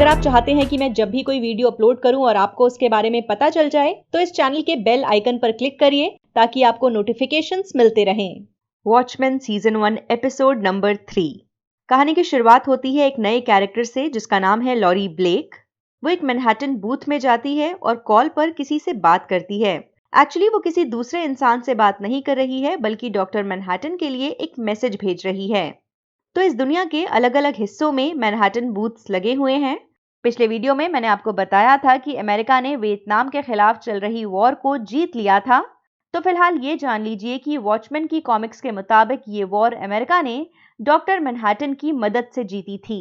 आप चाहते हैं कि मैं जब भी कोई वीडियो अपलोड करूं और आपको उसके बारे में पता चल जाए तो इस चैनल के बेल आइकन पर क्लिक करिए ताकि आपको नोटिफिकेशंस मिलते रहें। Watchman season 1 episode number 3। कहानी की शुरुआत होती है एक नए कैरेक्टर से जिसका नाम है लॉरी ब्लेक। वो एक मैनहट्टन बूथ में जाती है और कॉल पर किसी से बात करती है। एक्चुअली वो किसी दूसरे इंसान से बात नहीं कर रही है बल्कि डॉक्टर मैनहट्टन के लिए एक मैसेज भेज रही है। तो इस दुनिया के अलग अलग हिस्सों में मैनहट्टन बूथ्स लगे हुए हैं। पिछले वीडियो में मैंने आपको बताया था कि अमेरिका ने वियतनाम के खिलाफ चल रही वॉर को जीत लिया था। तो फिलहाल ये जान लीजिए कि वॉचमैन की कॉमिक्स के मुताबिक ये वॉर अमेरिका ने डॉक्टर मैनहट्टन की मदद से जीती थी।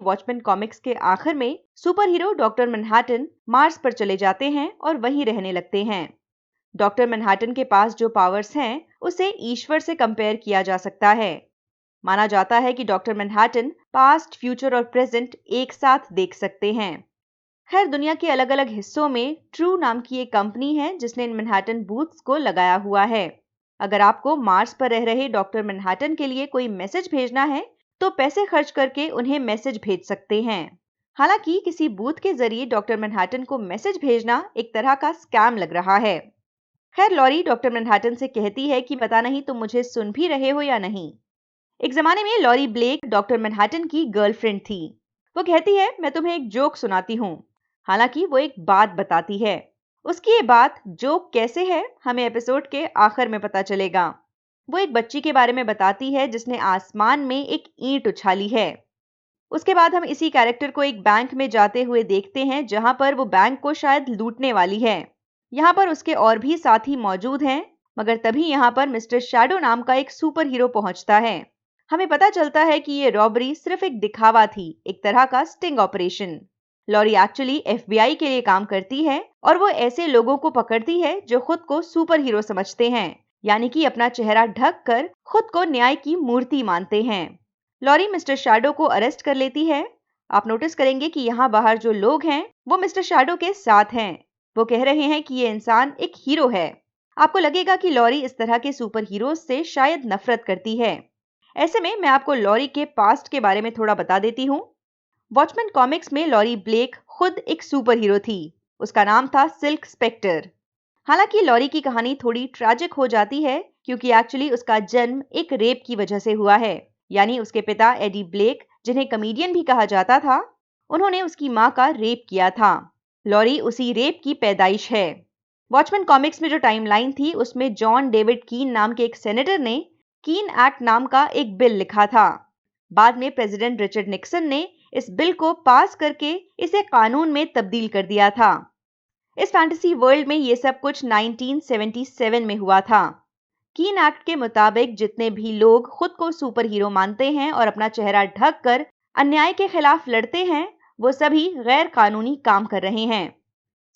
वॉचमैन कॉमिक्स के आखिर में super hero doctor Manhattan Mars पर चले जाते हैं और वहीं रहने लगते हैं। डॉक्टर मैनहट्टन के पास जो पावर्स हैं उसे ईश्वर से कंपेयर किया जा सकता है। माना जाता है कि डॉक्टर मैनहट्टन पास्ट, फ्यूचर और प्रेजेंट एक साथ देख सकते हैं। खैर, दुनिया के अलग अलग हिस्सों में ट्रू नाम की एक कंपनी है जिसने इन मैनहट्टन बूथ्स को लगाया हुआ है। अगर आपको मार्स पर रह रहे डॉक्टर मैनहट्टन के लिए कोई मैसेज भेजना है तो पैसे खर्च करके उन्हें मैसेज भेज सकते हैं। हालांकि किसी बूथ के जरिए डॉक्टर मैनहट्टन को मैसेज भेजना एक तरह का स्कैम लग रहा है। खैर, लॉरी डॉक्टर मैनहट्टन से कहती है कि पता नहीं तुम मुझे सुन भी रहे हो या नहीं। एक जमाने में लॉरी ब्लेक डॉक्टर मैनहट्टन की गर्लफ्रेंड थी। वो कहती है, मैं तुम्हें एक जोक सुनाती हूँ। हालांकि वो एक बात बताती है। उसकी ये बात जोक कैसे है हमें एपिसोड के आखिर में पता चलेगा। वो एक बच्ची के बारे में बताती है जिसने आसमान में एक ईंट उछाली है। उसके बाद हम इसी कैरेक्टर को एक बैंक में जाते हुए देखते हैं जहां पर वो बैंक को शायद लूटने वाली है। यहाँ पर उसके और भी साथी मौजूद हैं, मगर तभी यहाँ पर मिस्टर शैडो नाम का एक सुपर हीरो पहुंचता है। हमें पता चलता है कि ये रॉबरी सिर्फ एक दिखावा थी, एक तरह का sting operation. Laurie actually FBI के लिए काम करती है और वो ऐसे लोगों को पकड़ती है जो खुद को सुपर हीरो समझते हैं, यानी कि अपना चेहरा ढक कर खुद को न्याय की मूर्ति मानते हैं। लॉरी मिस्टर शैडो को अरेस्ट कर लेती है। आप नोटिस करेंगे कि यहाँ बाहर जो लोग हैं वो मिस्टर शैडो के साथ हैं। वो कह रहे हैं कि ये इंसान एक हीरो है। आपको लगेगा कि लॉरी इस तरह के सुपर हीरोज से शायद नफरत करती है। ऐसे में मैं आपको लॉरी के पास्ट के बारे में थोड़ा बता देती हूँ। वॉचमैन कॉमिक्स में लॉरी ब्लेक खुद एक सुपर हीरो थी। उसका नाम था सिल्क स्पेक्टर। हालांकि लॉरी की कहानी थोड़ी ट्रैजिक हो जाती है क्योंकि एक्चुअली उसका जन्म एक रेप की वजह से हुआ है। यानी उसके पिता एडी ब्लेक, जिन्हें कमेडियन भी कहा जाता था, उन्होंने उसकी माँ का रेप किया था। लॉरी उसी रेप की पैदाइश है। वॉचमैन कॉमिक्स में जो टाइमलाइन थी उसमें जॉन डेविड कीन नाम के एक सेनेटर ने कीन एक्ट नाम का एक बिल लिखा था। बाद में प्रेसिडेंट रिचर्ड निक्सन ने इस बिल को पास करके इसे कानून में तब्दील कर दिया था। इस फैंटेसी वर्ल्ड में ये सब कुछ 1977 में हुआ था। कीन एक्ट के मुताबिक जितने भी लोग खुद को सुपर हीरो मानते हैं और अपना चेहरा ढक कर अन्याय के खिलाफ लड़ते हैं, वो सभी गैर कानूनी काम कर रहे हैं।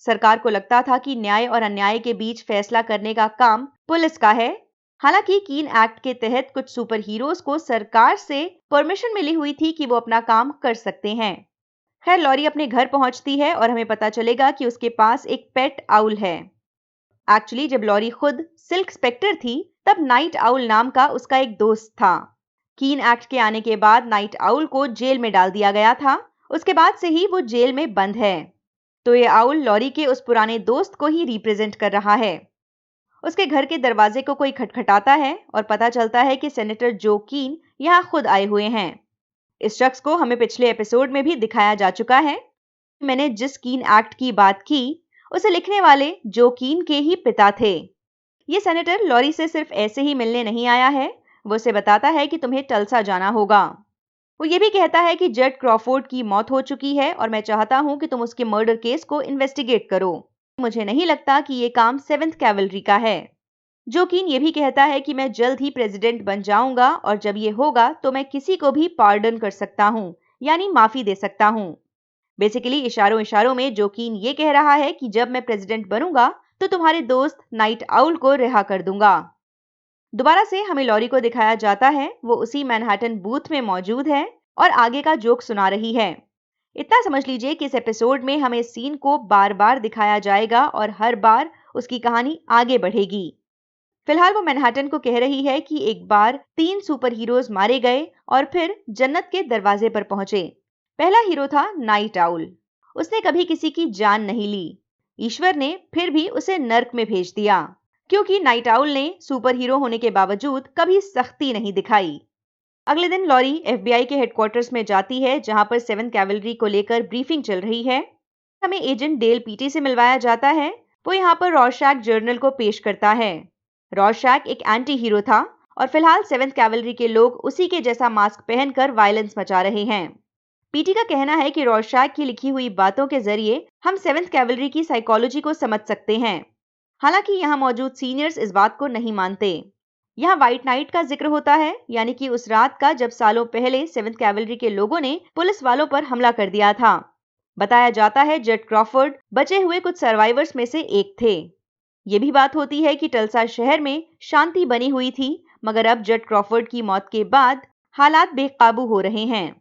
सरकार को लगता था कि न्याय और अन्याय के बीच फैसला करने का काम पुलिस का है। हालांकि कीन एक्ट के तहत कुछ सुपर हीरोज को सरकार से परमिशन मिली हुई थी कि वो अपना काम कर सकते हैं। खैर, लॉरी अपने घर पहुंचती है और हमें पता चलेगा कि उसके पास एक पेट आउल है। एक्चुअली जब लॉरी खुद सिल्क स्पेक्टर थी तब नाइट आउल नाम का उसका एक दोस्त था। कीन एक्ट के आने के बाद नाइट आउल को जेल में डाल दिया गया था। उसके बाद से ही वो जेल में बंद है। तो ये आउल लॉरी के उस पुराने दोस्त को ही रिप्रेजेंट कर रहा है। उसके घर के दरवाजे को कोई खटखटाता है और पता चलता है कि सेनेटर जो कीन यहाँ खुद आए हुए हैं। इस शख्स को हमें पिछले एपिसोड में भी दिखाया जा चुका है। मैंने जिस कीन एक्ट की बात की उसे लिखने वाले जो कीन के ही पिता थे। ये सेनेटर लॉरी से सिर्फ ऐसे ही मिलने नहीं आया है। वो उसे बताता है कि तुम्हें टल्सा जाना होगा। वो ये भी कहता है कि जड क्रॉफोर्ड की मौत हो चुकी है और मैं चाहता हूं कि तुम उसके मर्डर केस को इन्वेस्टिगेट करो। मुझे नहीं लगता कि ये काम 7th कैवलरी का है। जो कीन ये भी कहता है कि मैं जल्द ही प्रेसिडेंट बन जाऊंगा और जब ये होगा तो मैं किसी को भी पार्डन कर सकता हूँ, यानी माफी दे सकता हूँ। बेसिकली इशारों इशारों में जो कीन ये कह रहा है कि जब मैं प्रेसिडेंट बनूंगा तो तुम्हारे दोस्त नाइट आउल को रिहा कर दूंगा। दोबारा से हमें लॉरी को दिखाया जाता है। वो उसी मैनहट्टन बूथ में मौजूद है और आगे का जोक सुना रही है। इतना समझ लीजिए कि इस एपिसोड में हमें सीन को बार बार दिखाया जाएगा और हर बार उसकी कहानी आगे बढ़ेगी। फिलहाल वो मैनहट्टन को कह रही है कि एक बार 3 सुपर हीरोज मारे गए और फिर जन्नत के दरवाजे पर पहुंचे। पहला हीरो था नाइट आउल। उसने कभी किसी की जान नहीं ली। ईश्वर ने फिर भी उसे नर्क में भेज दिया, क्योंकि नाइट आउल ने सुपर हीरो होने के बावजूद कभी सख्ती नहीं दिखाई। अगले दिन लॉरी एफबीआई के हेडक्वार्टर्स में जाती है, जहां पर 7th कैवलरी को लेकर ब्रीफिंग चल रही है। हमें एजेंट डेल पीटी से मिलवाया जाता है। वो यहाँ पर रॉरशैक जर्नल को पेश करता है। रॉरशैक एक एंटी हीरो था और फिलहाल 7th कैवलरी के लोग उसी के जैसा मास्क पहनकर वायलेंस मचा रहे हैं। पीटी का कहना है कि रॉरशैक की लिखी हुई बातों के जरिए हम 7th कैवलरी की साइकोलॉजी को समझ सकते हैं। हालांकि यहाँ मौजूद सीनियर्स इस बात को नहीं मानते। यहाँ व्हाइट नाइट का जिक्र होता है, यानी कि उस रात का जब सालों पहले 7th कैवलरी के लोगों ने पुलिस वालों पर हमला कर दिया था। बताया जाता है जेट क्रॉफोर्ड बचे हुए कुछ सर्वाइवर्स में से एक थे। ये भी बात होती है कि टल्सा शहर में शांति बनी हुई थी, मगर अब जेट क्रॉफोर्ड की मौत के बाद हालात बेकाबू हो रहे हैं।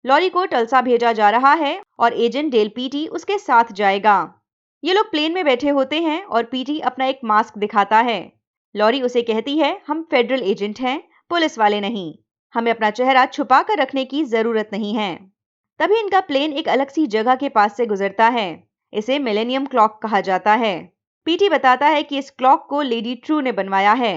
लॉरी को टल्सा भेजा जा रहा है और एजेंट डेल पीटी उसके साथ जाएगा। ये लोग प्लेन में बैठे होते हैं और पीटी अपना एक मास्क दिखाता है। लॉरी उसे कहती है, हम फेडरल एजेंट हैं, पुलिस वाले नहीं। हमें अपना चेहरा छुपा कर रखने की जरूरत नहीं है। तभी इनका प्लेन एक अलग सी जगह के पास से गुजरता है। इसे मिलेनियम क्लॉक कहा जाता है। पीटी बताता है कि इस क्लॉक को लेडी ट्रू ने बनवाया है।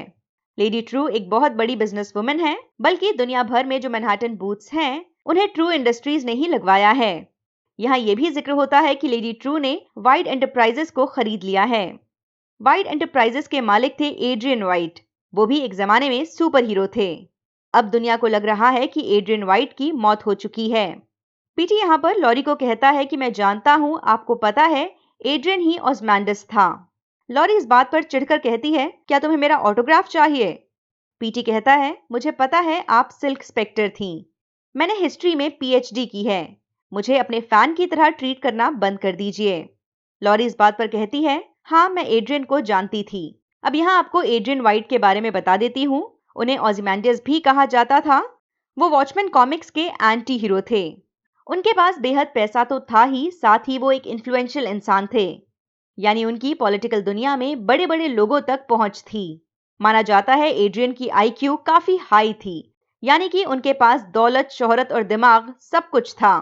लेडी ट्रू एक बहुत बड़ी बिजनेस वुमन है, बल्कि दुनिया भर में जो मैनहट्टन बूथ्स हैं, उन्हें ट्रू इंडस्ट्रीज ने ही लगवाया है। यहाँ यह भी जिक्र होता है कि लेडी ट्रू ने वाइड एंटरप्राइजेस को खरीद लिया है। वाइड एंटरप्राइजेस के मालिक थे एड्रियन वाइट। वो भी एक जमाने में सुपर हीरो थे। अब दुनिया को लग रहा है कि एड्रियन वाइट की मौत हो चुकी है। पीटी यहाँ पर लॉरी को कहता है कि मैं जानता हूँ, आपको पता है, एड्रियन ही ऑज़मैंडिस था। लॉरी इस बात पर चिढ़कर कहती है, क्या तुम्हें मेरा ऑटोग्राफ चाहिए? पीटी कहता है, मुझे पता है आप सिल्क स्पेक्टर थीं। मैंने हिस्ट्री में पीएचडी की है। मुझे अपने फैन की तरह ट्रीट करना बंद कर दीजिए। लॉरी इस बात पर कहती है, हाँ मैं एड्रियन को जानती थी। अब यहाँ आपको एड्रियन वाइट के बारे में बता देती हूँ। उन्हें ऑज़मैंडिस भी कहा जाता था। वो वॉचमैन कॉमिक्स के एंटी हीरो थे। उनके पास बेहद पैसा तो था ही, साथ ही वो एक इन्फ्लुएंशियल इंसान थे, यानी उनकी पॉलिटिकल दुनिया में बड़े बड़े लोगों तक पहुंच थी। माना जाता है एड्रियन की आईक्यू काफी हाई थी, यानी कि उनके पास दौलत, शोहरत और दिमाग सब कुछ था।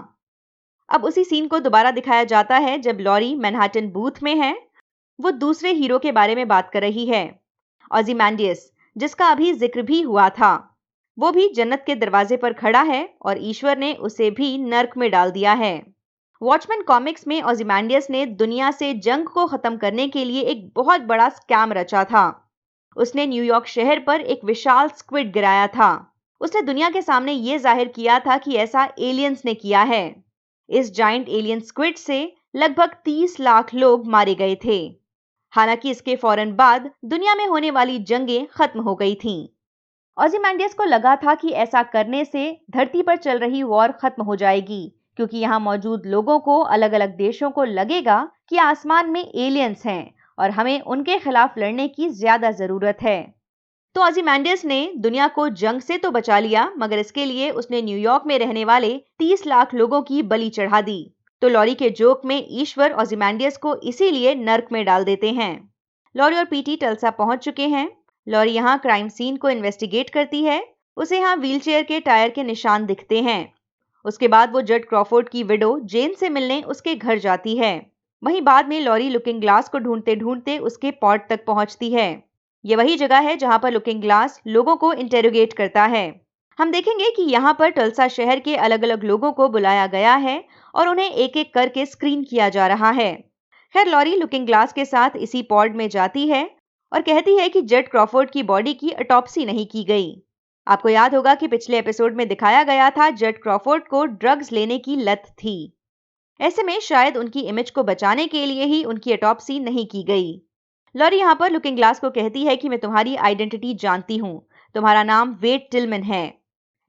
अब उसी सीन को दोबारा दिखाया जाता है जब लॉरी मैनहट्टन बूथ में है। वो दूसरे हीरो के बारे में बात कर रही है, ऑज़मैंडिस, जिसका अभी जिक्र भी हुआ था। वो भी जन्नत के दरवाजे पर खड़ा है और ईश्वर ने उसे भी नर्क में डाल दिया है। वॉचमैन कॉमिक्स में ऑज़मैंडिस ने दुनिया से जंग को खत्म करने के लिए एक बहुत बड़ा स्कैम रचा था। उसने न्यूयॉर्क शहर पर एक विशाल स्क्विड गिराया था। उसने दुनिया के सामने ये जाहिर किया था कि ऐसा एलियंस ने किया है। इस जाइंट एलियन स्क्विड से लगभग 30 लाख लोग मारे गए थे। हालांकि इसके फौरन बाद दुनिया में होने वाली जंगें खत्म हो गई थीं। ऑज़मैंडिस को लगा था कि ऐसा करने से धरती पर चल रही वॉर खत्म हो जाएगी, क्योंकि यहाँ मौजूद लोगों को, अलग अलग देशों को लगेगा कि आसमान में एलियंस हैं और हमें उनके खिलाफ लड़ने की ज्यादा जरूरत है। तो ऑज़मैंडिस ने दुनिया को जंग से तो बचा लिया, मगर इसके लिए उसने न्यूयॉर्क में रहने वाले 30 लाख लोगों की बलि चढ़ा दी। तो लॉरी के जोक में ईश्वर ऑज़मैंडिस को इसीलिए नर्क में डाल देते हैं। लॉरी और पीटी टल्सा पहुंच चुके हैं। लॉरी यहाँ क्राइम सीन को इन्वेस्टिगेट करती है। उसे यहाँ व्हीलचेयर के टायर के निशान दिखते हैं। उसके बाद वो जेट क्रॉफोर्ड की विडो जेन से मिलने उसके घर जाती है। वहीं बाद में लॉरी लुकिंग ग्लास को ढूंढते ढूंढते उसके पॉड तक पहुंचती है। ये वही जगह है जहां पर लुकिंग ग्लास लोगों को इंटेरोगेट करता है। हम देखेंगे कि यहाँ पर टल्सा शहर के अलग अलग लोगों को बुलाया गया है और उन्हें एक एक करके स्क्रीन किया जा रहा है। खैर, लॉरी लुकिंग ग्लास के साथ इसी पॉड में जाती है और कहती है कि जेट क्रॉफोर्ड की बॉडी की ऑटोप्सी नहीं की गई। आपको याद होगा कि पिछले एपिसोड में दिखाया गया था जेट क्रॉफोर्ड को ड्रग्स लेने की लत थी। ऐसे में शायद उनकी इमेज को बचाने के लिए ही उनकी ऑटोप्सी नहीं की गई। लॉरी यहाँ पर लुकिंग ग्लास को कहती है कि मैं तुम्हारी आइडेंटिटी जानती हूँ, तुम्हारा नाम वेड टिलमन है।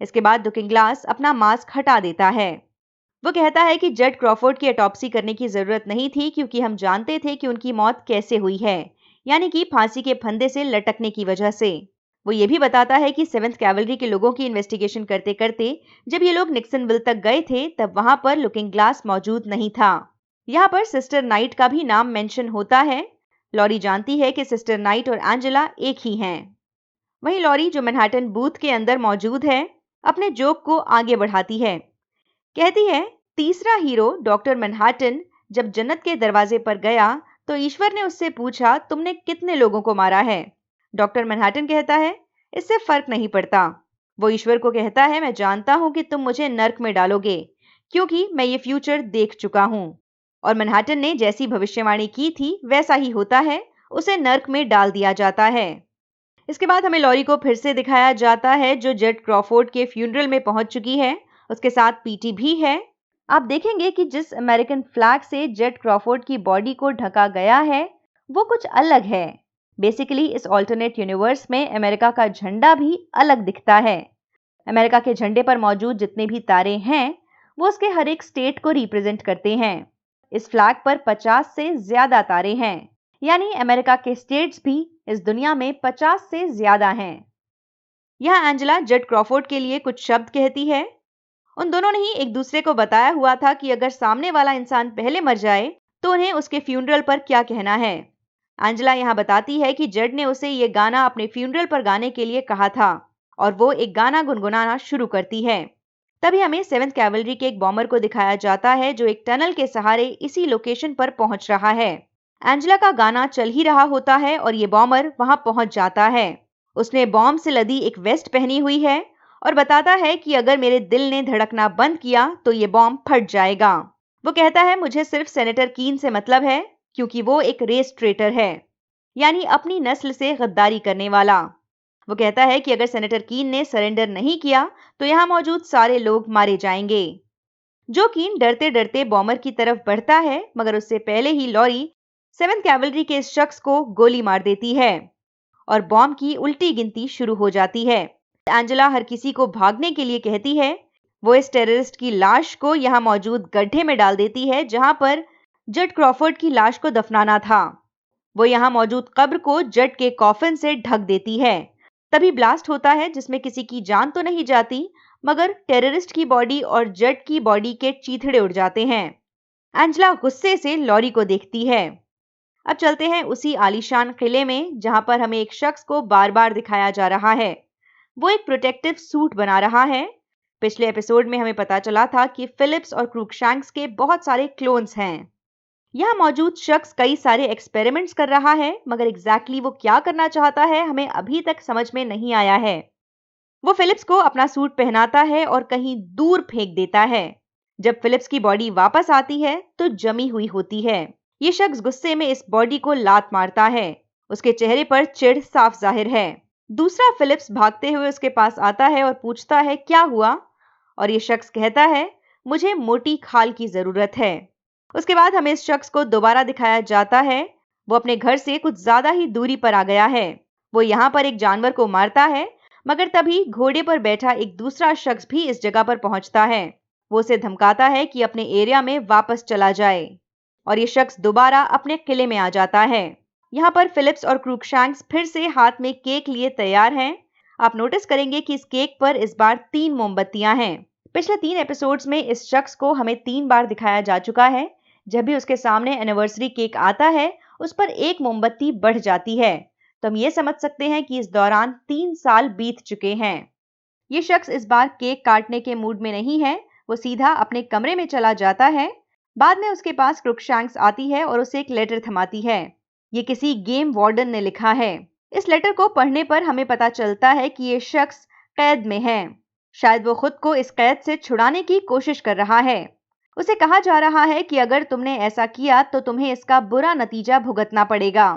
इसके बाद लुकिंग ग्लास अपना मास्क हटा देता है। वो कहता है कि जेट क्रॉफोर्ड की ऑटोप्सी करने की जरूरत नहीं थी, क्योंकि हम जानते थे कि उनकी मौत कैसे हुई है, यानी कि फांसी के फंदे से लटकने की वजह से। वो ये भी बताता है कि 7th कैवलरी के लोगों की इन्वेस्टिगेशन करते करते जब ये लोग निक्सनविल तक गए थे, तब वहां पर लुकिंग ग्लास मौजूद नहीं था। यहाँ पर सिस्टर नाइट का भी नाम मेंशन होता है। लॉरी जानती है कि सिस्टर नाइट और एंजेला एक ही हैं। वहीं लॉरी, जो मैनहट्टन बूथ के अंदर मौजूद है, अपने जोक को आगे बढ़ाती है। कहती है, तीसरा हीरो डॉक्टर मैनहट्टन जब जन्नत के दरवाजे पर गया तो ईश्वर ने उससे पूछा, तुमने कितने लोगों को मारा है? डॉक्टर मैनहट्टन कहता है, इससे फर्क नहीं पड़ता। वो ईश्वर को कहता है, मैं जानता हूं कि तुम मुझे नर्क में डालोगे क्योंकि मैं ये फ्यूचर देख चुका हूं। और मैनहट्टन ने जैसी भविष्यवाणी की थी वैसा ही होता है, उसे नर्क में डाल दिया जाता है। इसके बाद हमें लॉरी को फिर से दिखाया जाता है जो जेड क्रॉफोर्ड के फ्यूनरल में पहुंच चुकी है। उसके साथ पीटी भी है। आप देखेंगे कि जिस अमेरिकन फ्लैग से जेड क्रॉफोर्ड की बॉडी को ढका गया है वो कुछ अलग है। बेसिकली इस ऑल्टरनेट यूनिवर्स में अमेरिका का झंडा भी अलग दिखता है। अमेरिका के झंडे पर मौजूद जितने भी तारे हैं वो उसके हर एक स्टेट को रिप्रेजेंट करते हैं। इस फ्लैग पर 50 से ज्यादा तारे हैं, यानी अमेरिका के स्टेट्स भी इस दुनिया में 50 से ज्यादा हैं। यहाँ एंजेला जेड क्रॉफोर्ड के लिए कुछ शब्द कहती है। उन दोनों ने ही एक दूसरे को बताया हुआ था कि अगर सामने वाला इंसान पहले मर जाए तो उन्हें उसके फ्यूनरल पर क्या कहना है। एंजेला यहाँ बताती है कि जेड ने उसे ये गाना अपने फ्यूनरल पर गाने के लिए कहा था और वो एक गाना गुनगुनाना शुरू करती है। तभी हमें 7th कैवलरी के एक बॉम्बर को दिखाया जाता है जो एक टनल के सहारे इसी लोकेशन पर पहुंच रहा है। एंजेला का गाना चल ही रहा होता है और ये बॉम्बर वहां पहुंच जाता है। उसने बॉम्ब से लदी एक वेस्ट पहनी हुई है और बताता है कि अगर मेरे दिल ने धड़कना बंद किया तो ये बॉम्ब फट जाएगा। वो कहता है, मुझे सिर्फ सेनेटर कीन से मतलब है क्योंकि वो एक रेस ट्रेटर है, यानी अपनी नस्ल से गद्दारी करने वाला। वो कहता है कि अगर सेनेटर कीन ने सरेंडर नहीं किया तो यहाँ मौजूद सारे लोग मारे जाएंगे। जो कीन डरते डरते बॉम्बर की तरफ बढ़ता है, मगर उससे पहले ही लॉरी 7th कैवलरी के इस शख्स को गोली मार देती है और बॉम्ब की उल्टी गिनती शुरू हो जाती है। एंजेला हर किसी को भागने के लिए कहती है। वो इस टेररिस्ट की लाश को यहाँ मौजूद गड्ढे में डाल देती है जहां पर जेड क्रॉफोर्ड की लाश को दफनाना था। वो यहाँ मौजूद कब्र को जेड के कॉफिन से ढक देती है। तभी ब्लास्ट होता है जिसमें किसी की जान तो नहीं जाती, मगर टेररिस्ट की बॉडी और जेड की बॉडी के चीथड़े उड़ जाते हैं। एंजेला गुस्से से लॉरी को देखती है। अब चलते हैं उसी आलीशान किले में जहां पर हमें एक शख्स को बार बार दिखाया जा रहा है। वो एक प्रोटेक्टिव सूट बना रहा है। पिछले एपिसोड में हमें पता चला था कि फिलिप्स और क्रूकशैंक्स के बहुत सारे क्लोन्स हैं। यहाँ मौजूद शख्स कई सारे एक्सपेरिमेंट्स कर रहा है, मगर एग्जैक्टली वो क्या करना चाहता है हमें अभी तक समझ में नहीं आया है। वो फिलिप्स को अपना सूट पहनाता है और कहीं दूर फेंक देता है। जब फिलिप्स की बॉडी वापस आती है तो जमी हुई होती है। ये शख्स गुस्से में इस बॉडी को लात मारता है। उसके चेहरे पर चिढ़ साफ जाहिर है। दूसरा फिलिप्स भागते हुए उसके पास आता है और पूछता है, क्या हुआ? और ये शख्स कहता है, मुझे मोटी खाल की जरूरत है। उसके बाद हमें इस शख्स को दोबारा दिखाया जाता है। वो अपने घर से कुछ ज्यादा ही दूरी पर आ गया है। वो यहाँ पर एक जानवर को मारता है, मगर तभी घोड़े पर बैठा एक दूसरा शख्स भी इस जगह पर पहुंचता है। वो उसे धमकाता है कि अपने एरिया में वापस चला जाए और ये शख्स दोबारा अपने किले में आ जाता है। यहाँ पर फिलिप्स और क्रूकशैंक्स फिर से हाथ में केक लिए तैयार हैं। आप नोटिस करेंगे कि इस केक पर इस बार 3 मोमबत्तियां हैं। पिछले 3 एपिसोड्स में इस शख्स को हमें 3 बार दिखाया जा चुका है। जब भी उसके सामने एनिवर्सरी केक आता है उस पर 1 मोमबत्ती बढ़ जाती है, तो हम ये समझ सकते हैं कि इस दौरान 3 साल बीत चुके हैं। ये शख्स इस बार केक काटने के मूड में नहीं है। वो सीधा अपने कमरे में चला जाता है। बाद में उसके पास क्रूकशैंक्स आती है और उसे एक लेटर थमाती है। ये किसी गेम वार्डन ने लिखा है। इस लेटर को पढ़ने पर हमें पता चलता है कि ये शख्स कैद में है। शायद वो खुद को इस कैद से छुड़ाने की कोशिश कर रहा है। उसे कहा जा रहा है कि अगर तुमने ऐसा किया तो तुम्हें इसका बुरा नतीजा भुगतना पड़ेगा।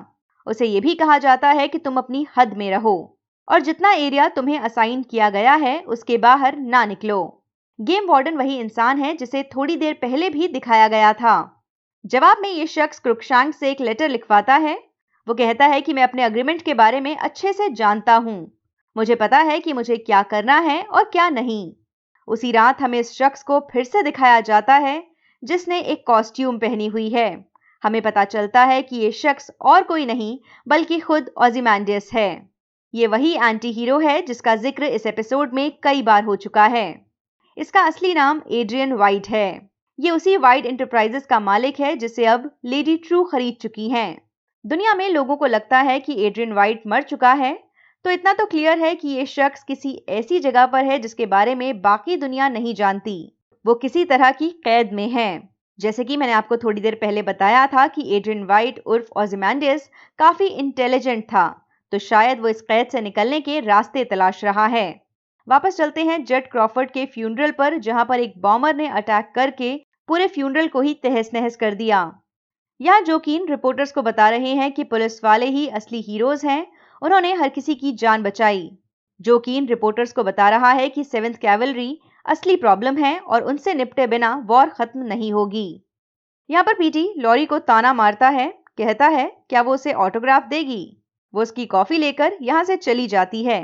उसे ये भी कहा जाता है कि तुम अपनी हद में रहो और जितना एरिया तुम्हें असाइन किया गया है उसके बाहर ना निकलो। गेम वार्डन वही इंसान है जिसे थोड़ी देर पहले भी दिखाया गया था। जवाब में ये शख्स क्रूकशैंक्स से एक लेटर लिखवाता है। वो कहता है कि मैं अपने अग्रीमेंट के बारे में अच्छे से जानता हूँ। मुझे पता है कि मुझे क्या करना है और क्या नहीं। उसी रात हमें इस शख्स को फिर से दिखाया जाता है जिसने एक कॉस्ट्यूम पहनी हुई है। हमें पता चलता है कि ये शख्स और कोई नहीं बल्कि खुद ओzymandias है। ये वही एंटी हीरो है जिसका जिक्र इस एपिसोड में कई बार हो चुका है। इसका असली नाम एड्रियन वाइट है। ये उसी वाइट एंटरप्राइजेस का मालिक है जिसे अब लेडी ट्रू खरीद चुकी हैं। दुनिया में लोगों को लगता है कि एड्रियन वाइट मर चुका है, तो इतना तो क्लियर है कि ये शख्स किसी ऐसी जगह पर है जिसके बारे में बाकी दुनिया नहीं जानती। वो किसी तरह की कैद में हैं। जैसे कि मैंने आपको थोड़ी देर पहले बताया था कि एड्रियन वाइट उर्फ ओzymandias काफी इंटेलिजेंट था, तो शायद वो इस कैद से निकलने के रास्ते तलाश रहा है। वापस चलते हैं जड क्रॉफर्ड के फ्यूनरल पर, जहां पर एक बॉम्बर ने अटैक करके पूरे फ्यूनरल को ही तहस नहस कर दिया। यहाँ जोकीन रिपोर्टर्स को बता रहे हैं कि पुलिस वाले ही असली हीरोज हैं, उन्होंने हर किसी की जान बचाई। जोकीन रिपोर्टर्स को बता रहा है कि 7th कैवलरी असली प्रॉब्लम है और उनसे निपटे बिना वॉर खत्म नहीं होगी। यहाँ पर पीटी लॉरी को ताना मारता है, कहता है क्या वो उसे ऑटोग्राफ देगी। वो उसकी कॉफी लेकर यहाँ से चली जाती है।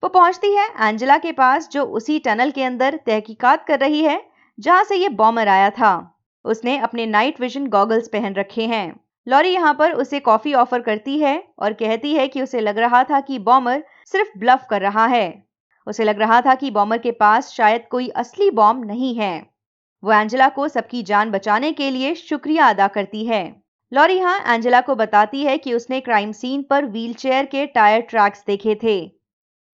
वो पहुंचती है एंजेला के पास, जो उसी टनल के अंदर तहकीकात कर रही है जहां से ये बॉम्बर आया था। उसने अपने नाइट विजन गॉगल्स पहन रखे हैं। लॉरी यहाँ पर उसे कॉफी ऑफर करती है और कहती है कि उसे लग रहा था कि बॉम्बर सिर्फ ब्लफ कर रहा है। उसे लग रहा था कि बॉम्बर के पास शायद कोई असली बॉम्ब नहीं है। वो एंजेला को सबकी जान बचाने के लिए शुक्रिया अदा करती है। लॉरी यहाँ एंजेला को बताती है कि उसने क्राइम सीन पर व्हीलचेयर के टायर ट्रैक्स देखे थे।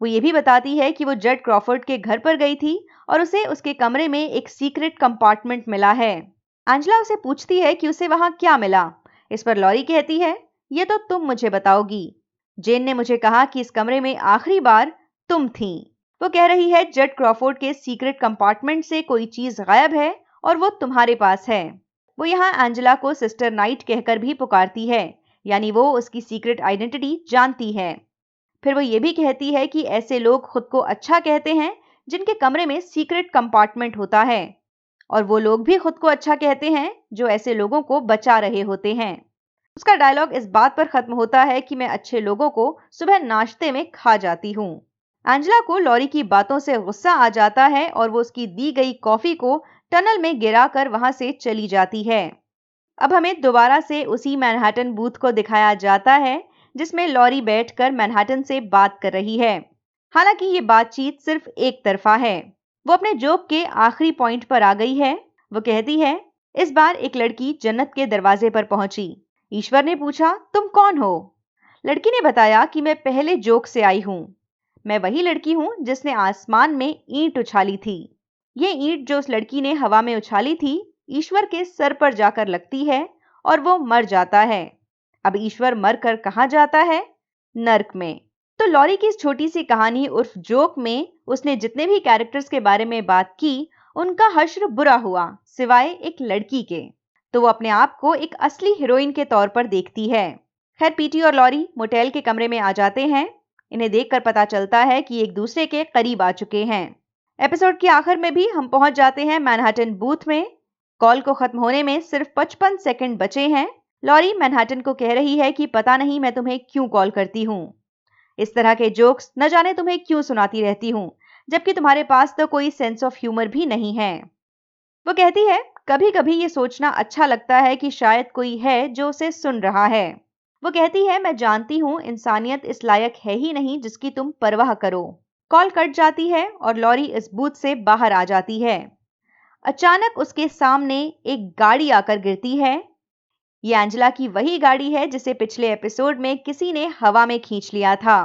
वो ये भी बताती है कि वो जड क्रॉफर्ड के घर पर गई थी और उसे उसके कमरे में एक सीक्रेट कंपार्टमेंट मिला है। एंजेला उसे पूछती है कि उसे वहां क्या मिला। इस पर लॉरी कहती है, ये तो तुम मुझे बताओगी। जेन ने मुझे कहा कि इस कमरे में आखिरी बार तुम थी। वो कह रही है जड क्रॉफोर्ड के सीक्रेट कंपार्टमेंट से कोई चीज गायब है और वो तुम्हारे पास है। वो यहाँ एंजेला को सिस्टर नाइट कहकर भी पुकारती है, यानी वो उसकी सीक्रेट आइडेंटिटी जानती है। फिर वो ये भी कहती है कि ऐसे लोग खुद को अच्छा कहते हैं जिनके कमरे में सीक्रेट कंपार्टमेंट होता है, और वो लोग भी खुद को अच्छा कहते हैं जो ऐसे लोगों को बचा रहे होते हैं। उसका डायलॉग इस बात पर खत्म होता है कि मैं अच्छे लोगों को सुबह नाश्ते में खा जाती हूँ। एंजेला को लॉरी की बातों से गुस्सा आ जाता है और वो उसकी दी गई कॉफी को टनल में गिराकर वहां से चली जाती है। अब हमें दोबारा से उसी मैनहट्टन बूथ को दिखाया जाता है जिसमें लॉरी बैठकर मैनहट्टन से बात कर रही है। हालांकि ये बातचीत सिर्फ एक तरफा है। वो अपने जोक के आखिरी पॉइंट पर आ गई है। वो कहती है, इस बार एक लड़की जन्नत के दरवाजे पर पहुंची। ईश्वर ने पूछा, तुम कौन हो? लड़की ने बताया कि मैं पहले जोक से आई हूं। मैं वही लड़की हूं जिसने आसमान में ईंट उछाली थी। ये ईंट जो उस लड़की ने हवा में उछाली थी, ईश्वर के सर पर जाकर लगती है और वो मर जाता है। अब ईश्वर मर कर कहाँ जाता है? नर्क में। तो लॉरी की इस छोटी सी कहानी उर्फ जोक में उसने जितने भी कैरेक्टर्स के बारे में बात की, उनका हश्र बुरा हुआ सिवाय एक लड़की के। तो वो अपने आप को एक असली हीरोइन के तौर पर देखती है। खैर, पीटी और लॉरी मोटेल के कमरे में आ जाते हैं। इन्हें देखकर पता चलता है कि एक दूसरे के करीब आ चुके हैं। एपिसोड के आखिर में भी हम पहुंच जाते हैं मैनहट्टन बूथ में। कॉल को खत्म होने में सिर्फ 55 सेकंड बचे हैं। लॉरी मैनहट्टन को कह रही है कि पता नहीं मैं तुम्हें क्यों कॉल करती हूँ। इस तरह के जोक्स न जाने तुम्हें क्यों सुनाती रहती हूँ, जबकि तुम्हारे पास तो कोई सेंस ऑफ ह्यूमर भी नहीं है। वो कहती है, कभी कभी ये सोचना अच्छा लगता है कि शायद कोई है जो उसे सुन रहा है। वो कहती है, मैं जानती हूँ इंसानियत इस लायक है ही नहीं जिसकी तुम परवाह करो। कॉल कट जाती है और लॉरी इस बूथ से बाहर आ जाती है। अचानक उसके सामने एक गाड़ी आकर गिरती है। ये एंजेला की वही गाड़ी है जिसे पिछले एपिसोड में किसी ने हवा में खींच लिया था,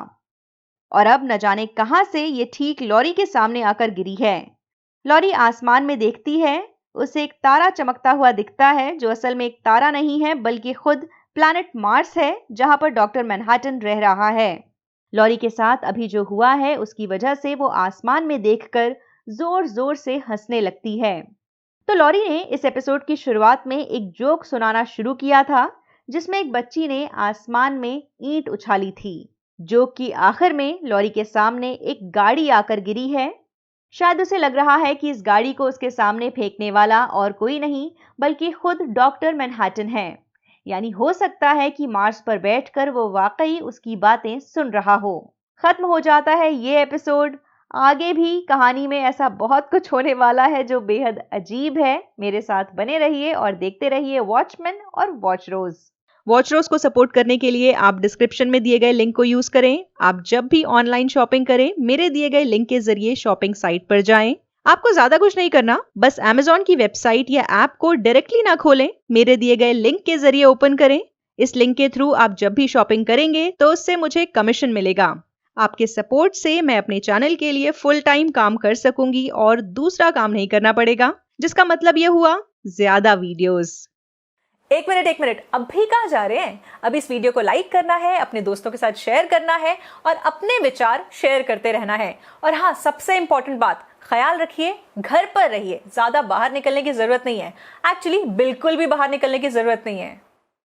और अब न जाने कहां से ये ठीक लॉरी के सामने आकर गिरी है। लॉरी आसमान में देखती है, उसे एक तारा चमकता हुआ दिखता है जो असल में एक तारा नहीं है बल्कि खुद प्लैनेट मार्स है, जहां पर डॉक्टर मैनहट्टन रह रहा है। लॉरी के साथ अभी जो हुआ है उसकी वजह से वो आसमान में देखकर जोर जोर से हंसने लगती है। तो लॉरी ने इस एपिसोड की शुरुआत में एक जोक सुनाना शुरू किया था जिसमें एक बच्ची ने आसमान में ईंट उछाली थी। जोक की आखिर में लॉरी के सामने एक गाड़ी आकर गिरी है। शायद उसे लग रहा है कि इस गाड़ी को उसके सामने फेंकने वाला और कोई नहीं बल्कि खुद डॉक्टर मैनहट्टन है। यानी हो सकता है कि मार्स पर बैठकर वो वाकई उसकी बातें सुन रहा हो। खत्म हो जाता है ये एपिसोड। आगे भी कहानी में ऐसा बहुत कुछ होने वाला है जो बेहद अजीब है। मेरे साथ बने रहिए और देखते रहिए वॉचमैन और वॉच रोज। वॉच रोज को सपोर्ट करने के लिए आप डिस्क्रिप्शन में दिए गए लिंक को यूज करें। आप जब भी ऑनलाइन शॉपिंग करें, मेरे दिए गए लिंक के जरिए शॉपिंग साइट पर जाएं। आपको ज्यादा कुछ नहीं करना, बस Amazon की वेबसाइट या ऐप को डायरेक्टली ना खोलें, मेरे दिए गए लिंक के जरिए ओपन करें। इस लिंक के थ्रू आप जब भी शॉपिंग करेंगे तो उससे मुझे कमीशन मिलेगा। आपके सपोर्ट से मैं अपने चैनल के लिए फुल टाइम काम कर सकूंगी और दूसरा काम नहीं करना पड़ेगा, जिसका मतलब ये हुआ ज्यादा वीडियोस। एक मिनट, अभी कहाँ जा रहे हैं? अब इस वीडियो को लाइक करना है, अपने दोस्तों के साथ शेयर करना है और अपने विचार शेयर करते रहना है। और हाँ, सबसे इंपॉर्टेंट बात, ख्याल रखिए, घर पर रहिए, ज्यादा बाहर निकलने की जरूरत नहीं है। एक्चुअली बिल्कुल भी बाहर निकलने की जरूरत नहीं है।